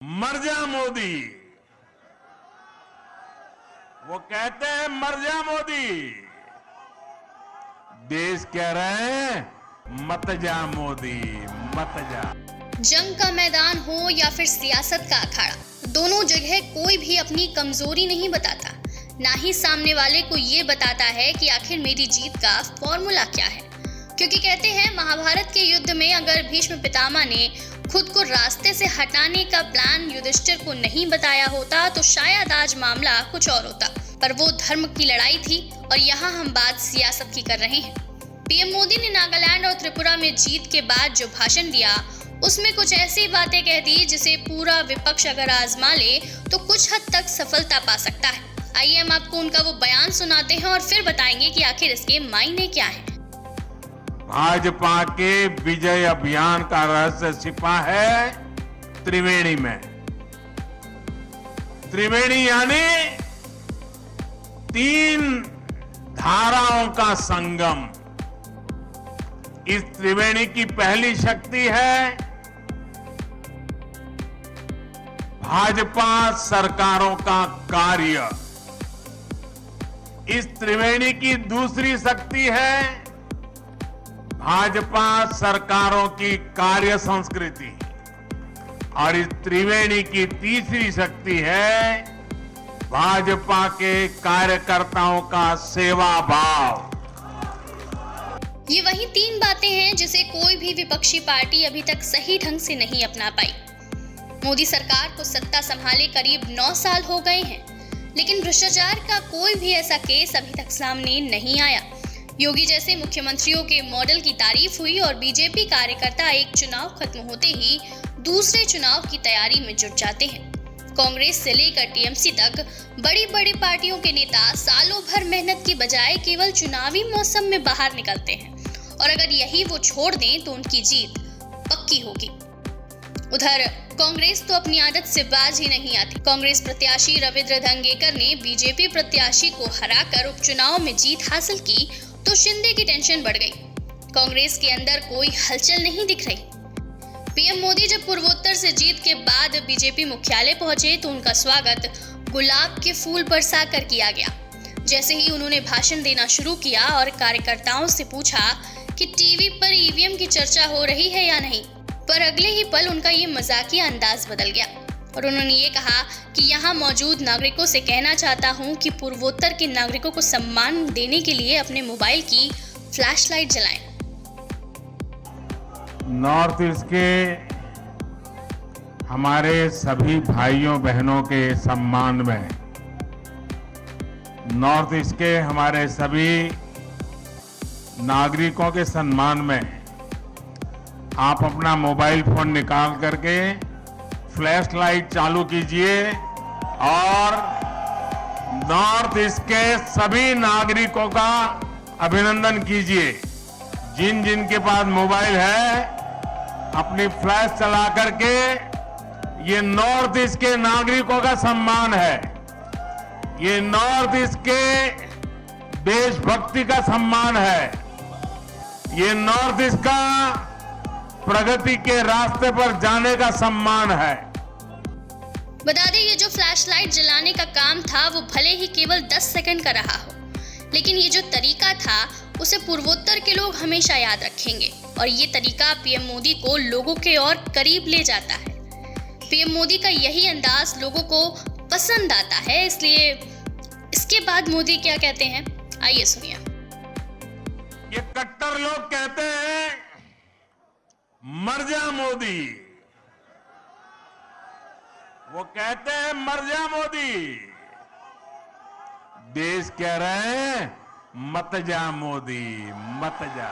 मर जा मोदी। वो कहते हैं मर जा मोदी। देश कह रहे हैं मत जा मोदी, मत जा। जंग का मैदान हो या फिर सियासत का अखाड़ा, दोनों जगह कोई भी अपनी कमजोरी नहीं बताता, ना ही सामने वाले को ये बताता है कि आखिर मेरी जीत का फॉर्मूला क्या है। क्योंकि कहते हैं महाभारत के युद्ध में अगर भीष्म पितामह ने खुद को रास्ते से हटाने का प्लान युधिष्ठिर को नहीं बताया होता तो शायद आज मामला कुछ और होता। पर वो धर्म की लड़ाई थी और यहाँ हम बात सियासत की कर रहे हैं। पीएम मोदी ने नागालैंड और त्रिपुरा में जीत के बाद जो भाषण दिया उसमें कुछ ऐसी बातें कह दी जिसे पूरा विपक्ष अगर आजमा ले तो कुछ हद तक सफलता पा सकता है। आइए हम आपको उनका वो बयान सुनाते हैं और फिर बताएंगे कि आखिर इसके मायने क्या है। भाजपा के विजय अभियान का रहस्य छिपा है त्रिवेणी में। त्रिवेणी यानी 3 धाराओं का संगम। इस त्रिवेणी की पहली शक्ति है भाजपा सरकारों का कार्य। इस त्रिवेणी की दूसरी शक्ति है भाजपा सरकारों की कार्य संस्कृति और इस त्रिवेणी की तीसरी शक्ति है भाजपा के कार्यकर्ताओं का सेवा भाव। ये वही 3 बातें हैं जिसे कोई भी विपक्षी पार्टी अभी तक सही ढंग से नहीं अपना पाई। मोदी सरकार को सत्ता संभाले करीब 9 साल हो गए हैं, लेकिन भ्रष्टाचार का कोई भी ऐसा केस अभी तक सामने नहीं आया। योगी जैसे मुख्यमंत्रियों के मॉडल की तारीफ हुई और बीजेपी कार्यकर्ता एक चुनाव खत्म होते ही दूसरे चुनाव की तैयारी में जुट जाते हैं। कांग्रेस से लेकर टीएमसी तक बड़ी बड़ी पार्टियों के नेता सालों भर मेहनत की बजाय केवल चुनावी मौसम में बाहर निकलते हैं और अगर यही वो छोड़ दें तो उनकी जीत पक्की होगी। उधर कांग्रेस तो अपनी आदत से बाज ही नहीं आती। कांग्रेस प्रत्याशी रविंद्र धंगेकर ने बीजेपी प्रत्याशी को हराकर उपचुनाव में जीत हासिल की तो शिंदे की टेंशन बढ़ गई। कांग्रेस के अंदर कोई हलचल नहीं दिख रही। पीएम मोदी जब पूर्वोत्तर से जीत के बाद बीजेपी मुख्यालय पहुंचे तो उनका स्वागत गुलाब के फूल बरसाकर किया गया। जैसे ही उन्होंने भाषण देना शुरू किया और कार्यकर्ताओं से पूछा कि टीवी पर ईवीएम की चर्चा हो रही है या नहीं, पर अगले ही पल उनका ये मजाकिया अंदाज बदल गया और उन्होंने ये कहा कि यहाँ मौजूद नागरिकों से कहना चाहता हूँ कि पूर्वोत्तर के नागरिकों को सम्मान देने के लिए अपने मोबाइल की फ्लैशलाइट जलाएं। नॉर्थ ईस्ट के हमारे सभी भाइयों बहनों के सम्मान में, नॉर्थ ईस्ट के हमारे सभी नागरिकों के सम्मान में आप अपना मोबाइल फोन निकाल करके फ्लैश लाइट चालू कीजिए और नॉर्थ ईस्ट के सभी नागरिकों का अभिनंदन कीजिए। जिन जिन के पास मोबाइल है अपनी फ्लैश चला करके, ये नॉर्थ ईस्ट के नागरिकों का सम्मान है, ये नॉर्थ ईस्ट के देशभक्ति का सम्मान है, ये नॉर्थ ईस्ट का प्रगति के रास्ते पर जाने का सम्मान है। बता दें ये जो फ्लैशलाइट जलाने का काम था वो भले ही केवल 10 सेकंड का रहा हो, लेकिन ये जो तरीका था उसे पूर्वोत्तर के लोग हमेशा याद रखेंगे और ये तरीका पीएम मोदी को लोगों के और करीब ले जाता है। पीएम मोदी का यही अंदाज लोगों को पसंद आता है। इसलिए इसके बाद मोदी क्या कहते हैं, आइए सुनिए। ये कट्टर लोग कहते हैं मर जा मोदी। वो कहते हैं मर जा मोदी। देश कह रहे हैं मत जा मोदी, मत जा।